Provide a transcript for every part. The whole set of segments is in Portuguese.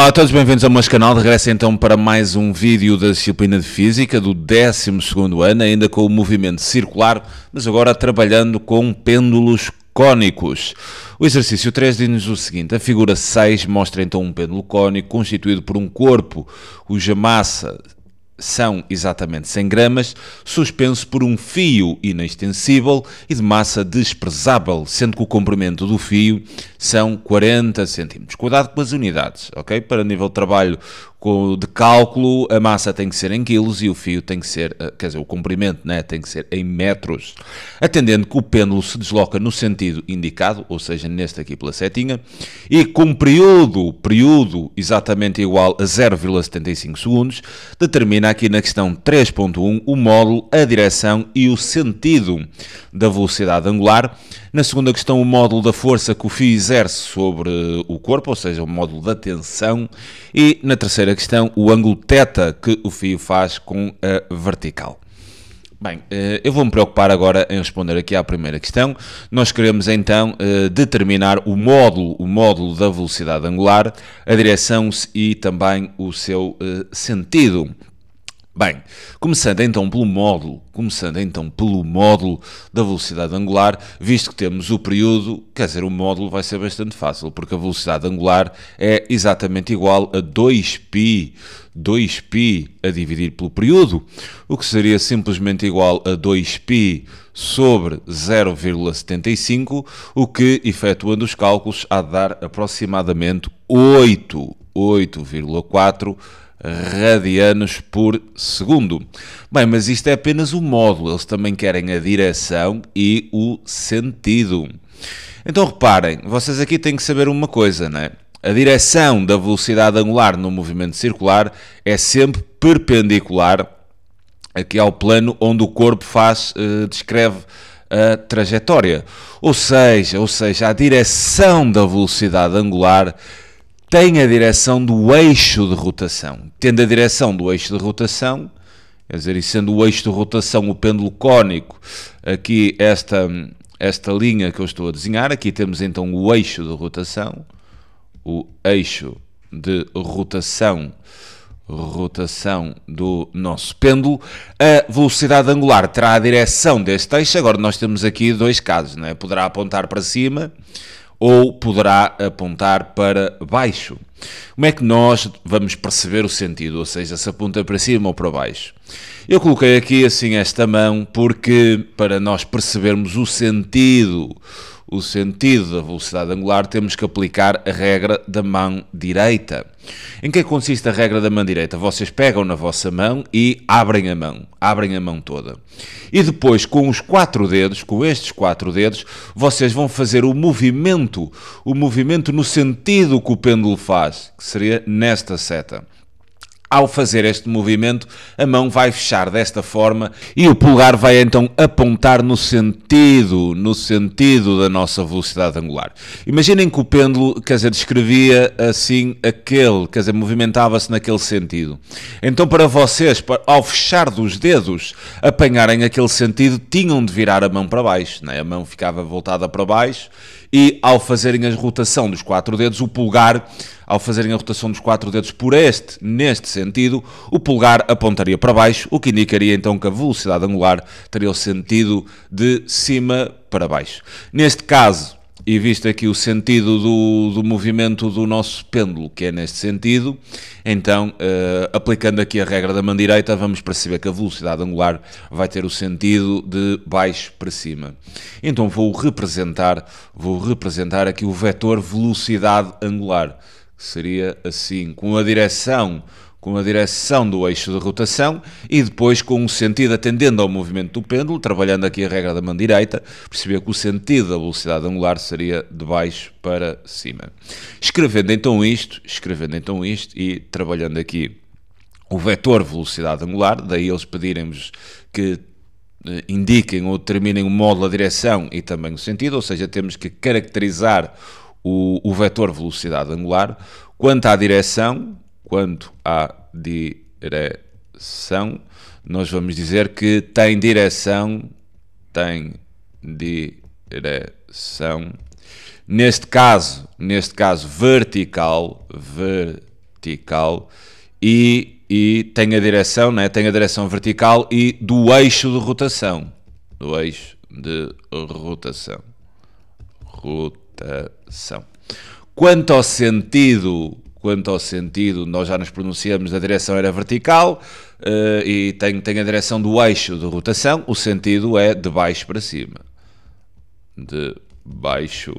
Olá a todos, bem-vindos ao meu canal. De regresso então para mais um vídeo da disciplina de Física do 12º ano, ainda com o movimento circular, mas agora trabalhando com pêndulos cônicos. O exercício 3 diz-nos o seguinte: a figura 6 mostra então um pêndulo cônico constituído por um corpo cuja massa são exatamente 100 gramas, suspenso por um fio inextensível e de massa desprezável, sendo que o comprimento do fio são 40 cm. Cuidado com as unidades, ok? Para nível de trabalho de cálculo, a massa tem que ser em quilos e o fio tem que ser, quer dizer, o comprimento, né, tem que ser em metros. Atendendo que o pêndulo se desloca no sentido indicado, ou seja, neste aqui pela setinha, e com período exatamente igual a 0,75 segundos, determina aqui na questão 3.1 o módulo, a direção e o sentido da velocidade angular. Na segunda questão, o módulo da força que o fio exerce sobre o corpo, ou seja, o módulo da tensão. E na terceira questão, o ângulo θ que o fio faz com a vertical. Bem, eu vou-me preocupar agora em responder aqui à primeira questão. Nós queremos então determinar o módulo da velocidade angular, a direção e também o seu sentido. Bem, começando então pelo módulo da velocidade angular, visto que temos o período, quer dizer, o módulo vai ser bastante fácil, porque a velocidade angular é exatamente igual a 2π a dividir pelo período, o que seria simplesmente igual a 2π sobre 0,75, o que, efetuando os cálculos, há de dar aproximadamente 8,4 radianos por segundo. Bem, mas isto é apenas o módulo, eles também querem a direção e o sentido. Então reparem, vocês aqui têm que saber uma coisa, não é? A direção da velocidade angular no movimento circular é sempre perpendicular aqui ao plano onde o corpo descreve a trajetória. Ou seja, a direção da velocidade angular tem a direção do eixo de rotação. Tendo a direção do eixo de rotação, quer dizer, e sendo o eixo de rotação o pêndulo cônico, aqui esta linha que eu estou a desenhar, aqui temos então o eixo de rotação, do nosso pêndulo. A velocidade angular terá a direção deste eixo. Agora nós temos aqui dois casos, não é? Poderá apontar para cima ou poderá apontar para baixo. Como é que nós vamos perceber o sentido? Ou seja, se aponta para cima ou para baixo? Eu coloquei aqui assim esta mão porque para nós percebermos o sentido da velocidade angular temos que aplicar a regra da mão direita. Em que consiste a regra da mão direita? Vocês pegam na vossa mão e abrem a mão toda. E depois com estes quatro dedos, vocês vão fazer o movimento no sentido que o pêndulo faz, que seria nesta seta. Ao fazer este movimento, a mão vai fechar desta forma e o polegar vai então apontar no sentido da nossa velocidade angular. Imaginem que o pêndulo, quer dizer, descrevia assim movimentava-se naquele sentido. Então para vocês, ao fechar dos dedos, apanharem aquele sentido, tinham de virar a mão para baixo, né? A mão ficava voltada para baixo e ao fazerem a rotação dos quatro dedos, o polegar, ao fazerem a rotação dos quatro dedos neste sentido, o polegar apontaria para baixo, o que indicaria então que a velocidade angular teria o sentido de cima para baixo. Neste caso, e visto aqui o sentido do movimento do nosso pêndulo, que é neste sentido, então, aplicando aqui a regra da mão direita, vamos perceber que a velocidade angular vai ter o sentido de baixo para cima. Então vou representar aqui o vetor velocidade angular, que seria assim, com a direção do eixo de rotação e depois com o sentido atendendo ao movimento do pêndulo, trabalhando aqui a regra da mão direita, perceber que o sentido da velocidade angular seria de baixo para cima. Escrevendo então isto e trabalhando aqui o vetor velocidade angular, daí eles pedirem-vos que indiquem ou determinem o módulo, a direção e também o sentido, ou seja, temos que caracterizar o vetor velocidade angular. Quanto à direção, nós vamos dizer que tem direção, neste caso vertical, vertical e tem a direção, né? Tem a direção vertical e do eixo de rotação. Do eixo de rotação. Quanto ao sentido, nós já nos pronunciamos, a direção era vertical e tem a direção do eixo de rotação, o sentido é de baixo para cima. De baixo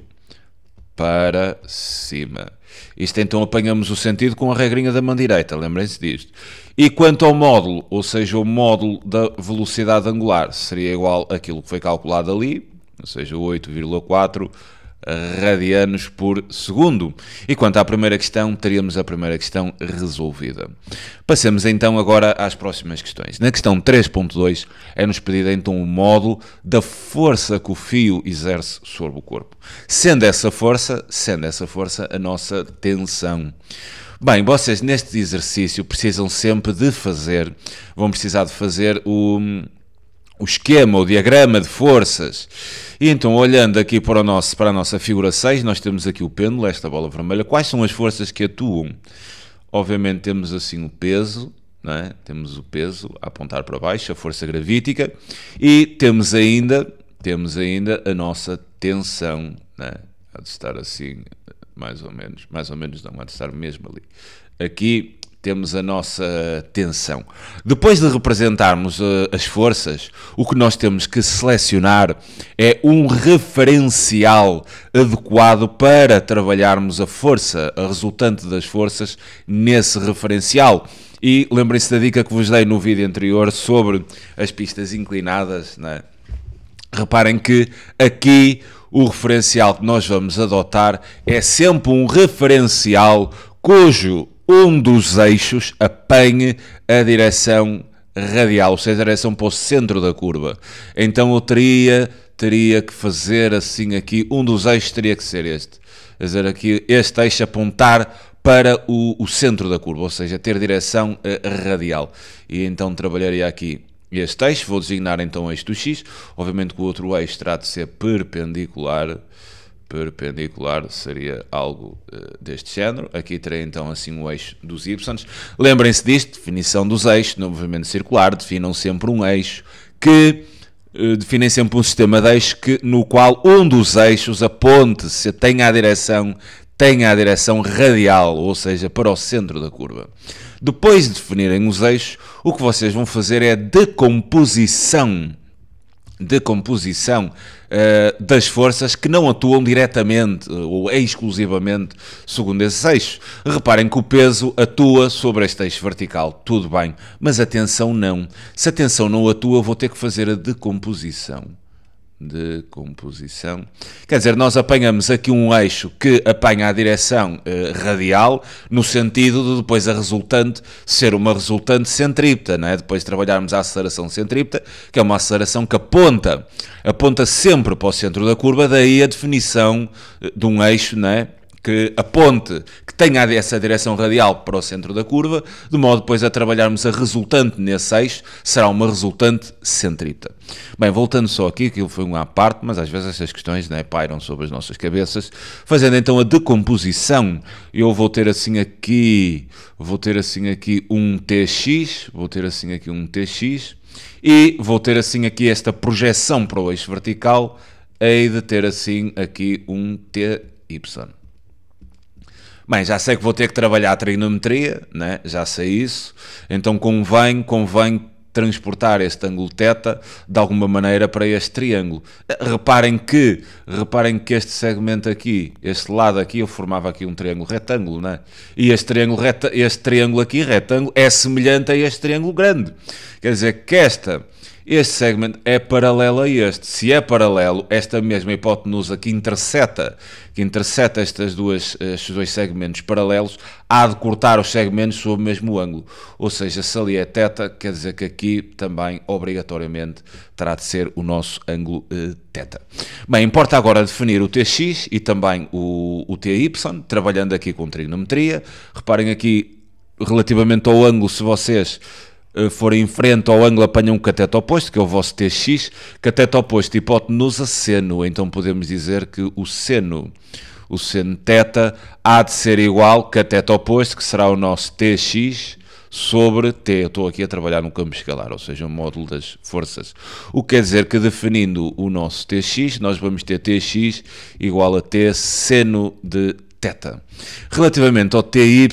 para cima. Isto então apanhamos o sentido com a regrinha da mão direita, lembrem-se disto. E quanto ao módulo, ou seja, o módulo da velocidade angular, seria igual àquilo que foi calculado ali, ou seja, 8,4 radianos por segundo. E quanto à primeira questão, teríamos a primeira questão resolvida. Passemos então agora às próximas questões. Na questão 3.2 é-nos pedido então o módulo da força que o fio exerce sobre o corpo. Sendo essa força a nossa tensão. Bem, vocês neste exercício precisam sempre de fazer, vão precisar de fazer o esquema, o diagrama de forças. E então, olhando aqui para a nossa figura 6, nós temos aqui o pêndulo, esta bola vermelha. Quais são as forças que atuam? Obviamente temos assim o peso, não é? Temos o peso a apontar para baixo, a força gravítica, e temos ainda a nossa tensão, não é? Há de estar assim, mais ou menos não, há de estar mesmo ali. Aqui temos a nossa tensão. Depois de representarmos as forças, o que nós temos que selecionar é um referencial adequado para trabalharmos a força, a resultante das forças, nesse referencial. E lembrem-se da dica que vos dei no vídeo anterior sobre as pistas inclinadas, não é? Reparem que aqui o referencial que nós vamos adotar é sempre um referencial cujo um dos eixos apanhe a direção radial, ou seja, a direção para o centro da curva. Então eu teria que fazer assim aqui, um dos eixos teria que ser este. Quer dizer, aqui este eixo apontar para o centro da curva, ou seja, ter direção radial. E então trabalharia aqui este eixo, vou designar então o eixo do X, obviamente que o outro eixo terá de ser perpendicular, seria algo deste género. Aqui terei então assim o eixo dos Y. Lembrem-se disto, definição dos eixos, no movimento circular, definam sempre um eixo definem sempre um sistema de eixos no qual um dos eixos aponte, se tenha a direção radial, ou seja, para o centro da curva. Depois de definirem os eixos, o que vocês vão fazer é decomposição das forças que não atuam diretamente ou exclusivamente segundo esses eixos. Reparem que o peso atua sobre este eixo vertical, tudo bem, mas a tensão não. Se a tensão não atua, eu vou ter que fazer a decomposição. Quer dizer, nós apanhamos aqui um eixo que apanha a direção radial, no sentido de depois a resultante ser uma resultante centrípeta, não é? Depois de trabalharmos a aceleração centrípeta, que é uma aceleração que aponta sempre para o centro da curva, daí a definição de um eixo, não é? Que aponte, que tenha essa direção radial para o centro da curva, de modo depois a trabalharmos a resultante nesse eixo, será uma resultante centrípeta. Bem, voltando só aqui, aquilo foi uma à parte, mas às vezes estas questões, né, pairam sobre as nossas cabeças. Fazendo então a decomposição, eu vou ter assim aqui um TX, e vou ter assim aqui esta projeção para o eixo vertical, hei de ter assim aqui um TY. Bem, já sei que vou ter que trabalhar a trigonometria, né? Já sei isso, então convém transportar este ângulo θ de alguma maneira para este triângulo. Reparem que este segmento aqui, este lado aqui, eu formava aqui um triângulo retângulo, né? E este triângulo aqui, retângulo, é semelhante a este triângulo grande. Quer dizer que este segmento é paralelo a este. Se é paralelo, esta mesma hipotenusa que intercepta estes dois segmentos paralelos, há de cortar os segmentos sob o mesmo ângulo. Ou seja, se ali é θ, quer dizer que aqui também, obrigatoriamente, terá de ser o nosso ângulo θ. Bem, importa agora definir o TX e também o TY, trabalhando aqui com trigonometria. Reparem aqui, relativamente ao ângulo, se vocês forem em frente ao ângulo, apanham um cateto oposto, que é o vosso TX, cateto oposto, hipotenusa, seno. Então podemos dizer que o seno o seno θ há de ser igual, cateto oposto, que será o nosso Tx sobre T. Eu estou aqui a trabalhar no campo escalar, ou seja, o módulo das forças. O que quer dizer que definindo o nosso Tx, nós vamos ter Tx igual a T seno de θ. Relativamente ao TY,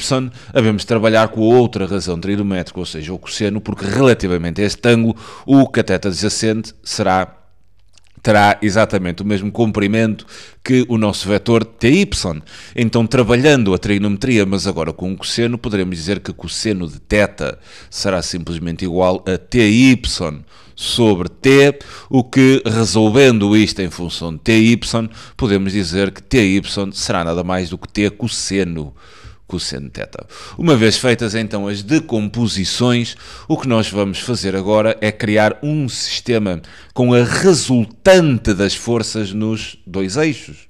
havemos de trabalhar com a outra razão trigonométrica, ou seja, o cosseno, porque relativamente a este ângulo, o cateto adjacente terá exatamente o mesmo comprimento que o nosso vetor TY. Então, trabalhando a trigonometria, mas agora com um cosseno, poderemos dizer que cosseno de θ será simplesmente igual a TY sobre T, o que, resolvendo isto em função de TY, podemos dizer que TY será nada mais do que T cosseno θ. Uma vez feitas então as decomposições, o que nós vamos fazer agora é criar um sistema com a resultante das forças nos dois eixos.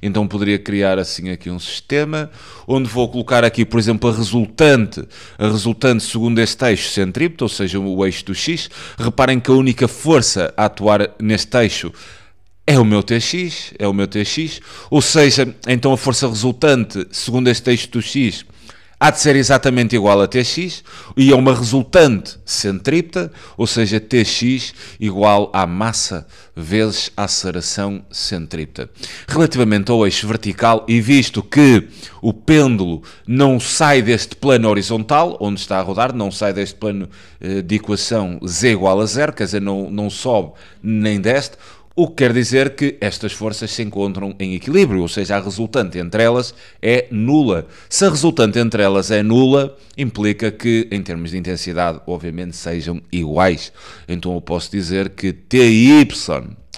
Então poderia criar assim aqui um sistema, onde vou colocar aqui, por exemplo, a resultante segundo este eixo centrípeto, ou seja, o eixo do X. Reparem que a única força a atuar neste eixo é o meu Tx, ou seja, então a força resultante, segundo este eixo do X, há de ser exatamente igual a Tx, e é uma resultante centrípeta, ou seja, Tx igual à massa vezes a aceleração centrípeta. Relativamente ao eixo vertical, e visto que o pêndulo não sai deste plano horizontal, onde está a rodar, não sai deste plano de equação z igual a zero, quer dizer, não sobe nem desce, o que quer dizer que estas forças se encontram em equilíbrio, ou seja, a resultante entre elas é nula. Se a resultante entre elas é nula, implica que, em termos de intensidade, obviamente, sejam iguais. Então eu posso dizer que TY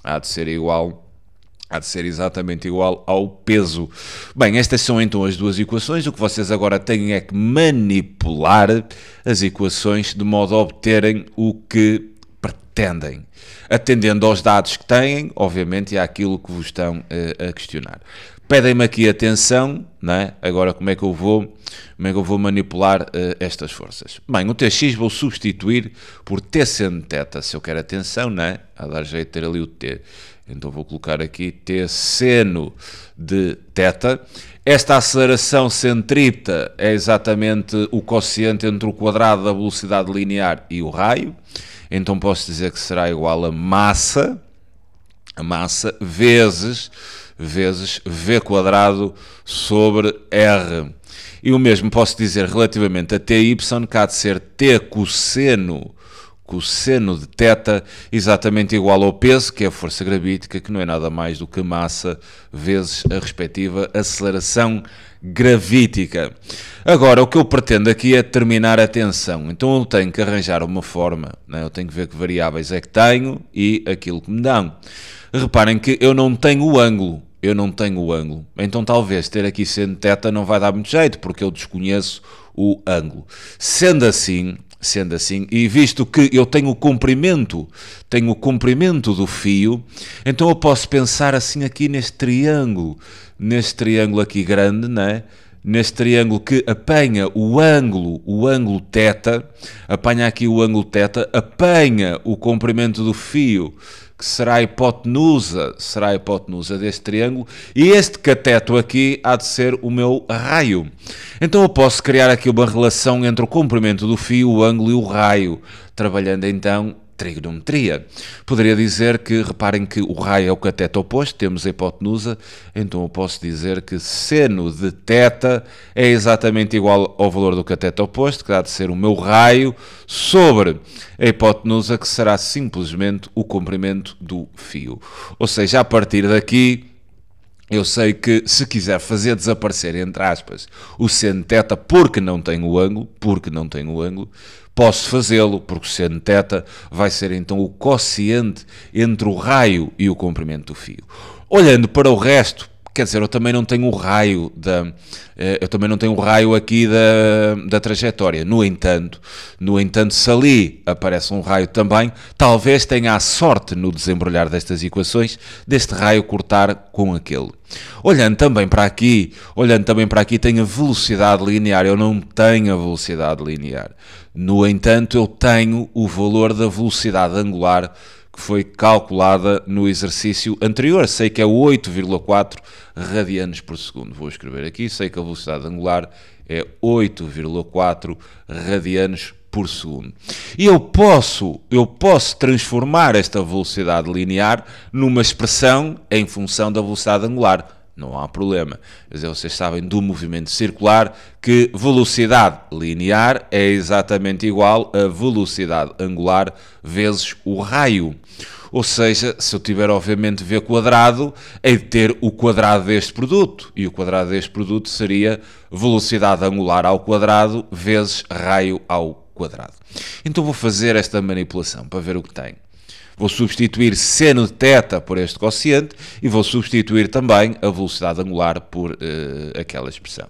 há de ser exatamente igual ao peso. Bem, estas são então as duas equações. O que vocês agora têm é que manipular as equações de modo a obterem o que pretendem, atendendo aos dados que têm, obviamente, e àquilo que vos estão a questionar. Pedem-me aqui atenção, não é? Agora como é que eu vou manipular estas forças? Bem, o Tx vou substituir por T seno de θ, se eu quero atenção, não é? A dar jeito de ter ali o T. Então vou colocar aqui T seno de θ. Esta aceleração centrípeta é exatamente o quociente entre o quadrado da velocidade linear e o raio. Então posso dizer que será igual a massa vezes v quadrado sobre r. E o mesmo posso dizer relativamente a TY, que há de ser T cosseno de θ, exatamente igual ao peso, que é a força gravítica, que não é nada mais do que massa vezes a respectiva aceleração gravítica. Agora, o que eu pretendo aqui é determinar a tensão. Então eu tenho que arranjar uma forma, né? Eu tenho que ver que variáveis é que tenho e aquilo que me dão. Reparem que eu não tenho o ângulo. Então talvez ter aqui seno θ não vai dar muito jeito, porque eu desconheço o ângulo. Sendo assim, e visto que eu tenho o comprimento do fio, então eu posso pensar assim aqui neste triângulo aqui grande, né? Neste triângulo que apanha o ângulo θ, apanha aqui o ângulo θ, apanha o comprimento do fio, que será a hipotenusa deste triângulo, e este cateto aqui há de ser o meu raio. Então eu posso criar aqui uma relação entre o comprimento do fio, o ângulo e o raio, trabalhando então trigonometria. Poderia dizer que, reparem que o raio é o cateto oposto, temos a hipotenusa, então eu posso dizer que seno de θ é exatamente igual ao valor do cateto oposto, que há de ser o meu raio, sobre a hipotenusa, que será simplesmente o comprimento do fio. Ou seja, a partir daqui, eu sei que se quiser fazer desaparecer, entre aspas, o seno θ porque não tenho o ângulo, posso fazê-lo, porque o seno θ vai ser então o quociente entre o raio e o comprimento do fio. Olhando para o resto, quer dizer, eu também não tenho o raio aqui da trajetória. No entanto, se ali aparece um raio também, talvez tenha a sorte no desembrulhar destas equações, deste raio cortar com aquele. Olhando também para aqui, tenho a velocidade linear. Eu não tenho a velocidade linear. No entanto, eu tenho o valor da velocidade angular que foi calculada no exercício anterior. Sei que é 8,4 radianos por segundo. Vou escrever aqui, sei que a velocidade angular é 8,4 radianos por segundo. E eu posso transformar esta velocidade linear numa expressão em função da velocidade angular. Não há problema. Quer dizer, vocês sabem do movimento circular que velocidade linear é exatamente igual a velocidade angular vezes o raio. Ou seja, se eu tiver obviamente v quadrado, hei de ter o quadrado deste produto. E o quadrado deste produto seria velocidade angular ao quadrado vezes raio ao quadrado. Então vou fazer esta manipulação para ver o que tenho. Vou substituir seno de θ por este quociente e vou substituir também a velocidade angular por aquela expressão.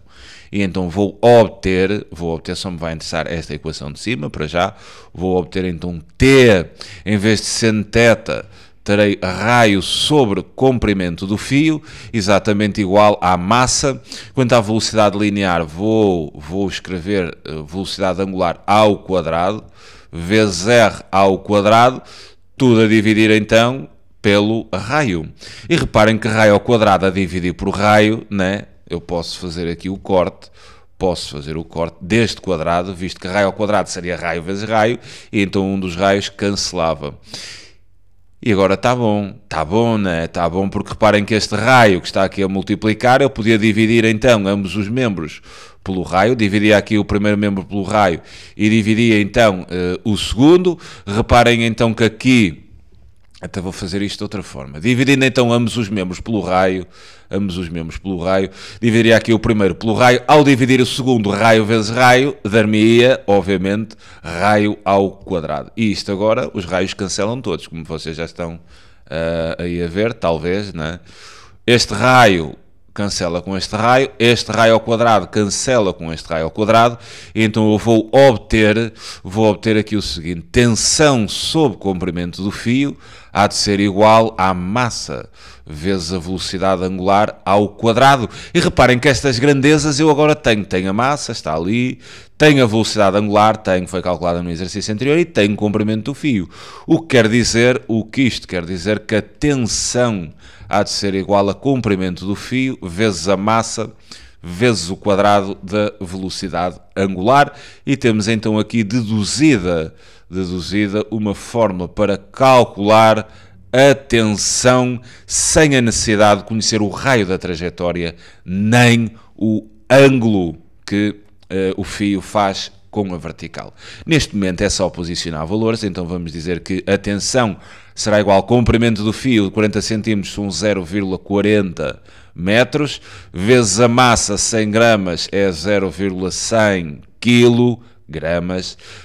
E então vou obter, só me vai interessar esta equação de cima, para já, vou obter então T, em vez de seno de θ, terei raio sobre comprimento do fio, exatamente igual à massa. Quanto à velocidade linear, vou escrever velocidade angular ao quadrado, vezes r ao quadrado, tudo a dividir então pelo raio. E reparem que raio ao quadrado a dividir por raio, né? Eu posso fazer aqui o corte, deste quadrado, visto que raio ao quadrado seria raio vezes raio, e então um dos raios cancelava. E agora está bom, né? Está bom, porque reparem que este raio que está aqui a multiplicar, eu podia dividir então ambos os membros pelo raio, dividia aqui o primeiro membro pelo raio e dividia então o segundo. Reparem então que aqui, até vou fazer isto de outra forma, dividindo então ambos os membros pelo raio, dividiria aqui o primeiro pelo raio, ao dividir o segundo raio vezes raio, dar-me-ia, obviamente, raio ao quadrado. E isto agora, os raios cancelam todos, como vocês já estão aí a ver, talvez, né? Este raio cancela com este raio ao quadrado cancela com este raio ao quadrado, e então eu vou obter aqui o seguinte: tensão sobre comprimento do fio há de ser igual à massa vezes a velocidade angular ao quadrado. E reparem que estas grandezas eu agora tenho a massa, está ali, tenho a velocidade angular, foi calculada no exercício anterior, e tenho o comprimento do fio. O que isto quer dizer? Que a tensão há de ser igual a comprimento do fio vezes a massa vezes o quadrado da velocidade angular. E temos então aqui deduzida uma fórmula para calcular a tensão sem a necessidade de conhecer o raio da trajetória nem o ângulo que o fio faz com a vertical. Neste momento é só posicionar valores, então vamos dizer que a tensão será igual ao comprimento do fio de 40 cm, são 0,40 metros, vezes a massa, 100 gramas, é 0,100 kg,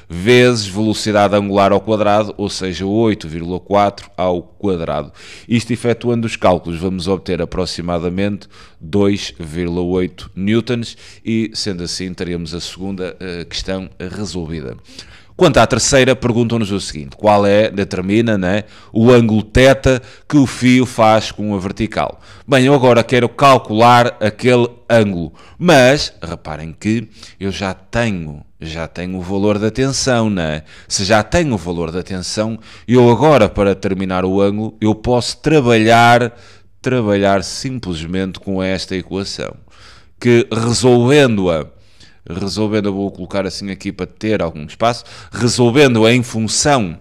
vezes velocidade angular ao quadrado, ou seja, 8,4 ao quadrado. Isto efetuando os cálculos, vamos obter aproximadamente 2,8 newtons, e sendo assim, teremos a segunda questão resolvida. Quanto à terceira, perguntam-nos o seguinte: qual determina, né, o ângulo θ que o fio faz com a vertical. Bem, eu agora quero calcular aquele ângulo, mas reparem que eu já tenho o valor da tensão, né? Se já tenho o valor da tensão, eu agora, para determinar o ângulo, eu posso trabalhar simplesmente com esta equação, que resolvendo-a, vou colocar assim aqui para ter algum espaço, resolvendo-a em função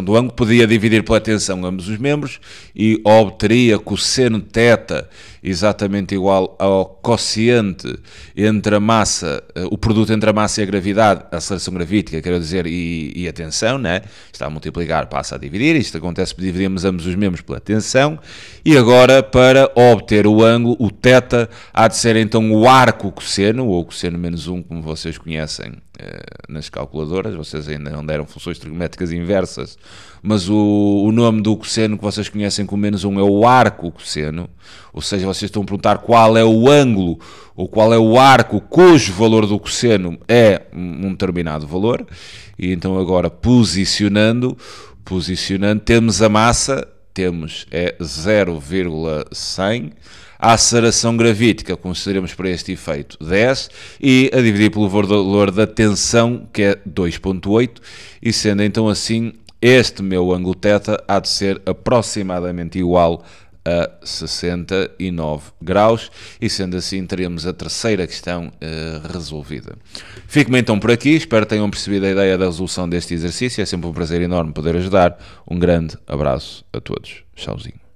do ângulo, podia dividir pela tensão ambos os membros e obteria cosseno de θ exatamente igual ao quociente entre a massa, o produto entre a massa e a gravidade, a aceleração gravítica, quero dizer, e a tensão, né? Está a multiplicar, passa a dividir, isto acontece porque dividimos ambos os membros pela tensão. E agora, para obter o ângulo, o θ há de ser então o arco cosseno, ou cosseno menos 1, como vocês conhecem nas calculadoras. Vocês ainda não deram funções trigonométricas inversas, mas o nome do cosseno que vocês conhecem com menos 1 é o arco cosseno, ou seja, vocês estão a perguntar qual é o ângulo ou qual é o arco cujo valor do cosseno é um determinado valor. E então agora posicionando, temos a massa, temos 0,100, a aceleração gravítica consideramos para este efeito 10, e a dividir pelo valor da tensão, que é 2,8, e sendo então assim este meu ângulo θ há de ser aproximadamente igual a 69 graus, e sendo assim teremos a terceira questão resolvida. Fico-me então por aqui, espero que tenham percebido a ideia da resolução deste exercício, é sempre um prazer enorme poder ajudar. Um grande abraço a todos, tchauzinho.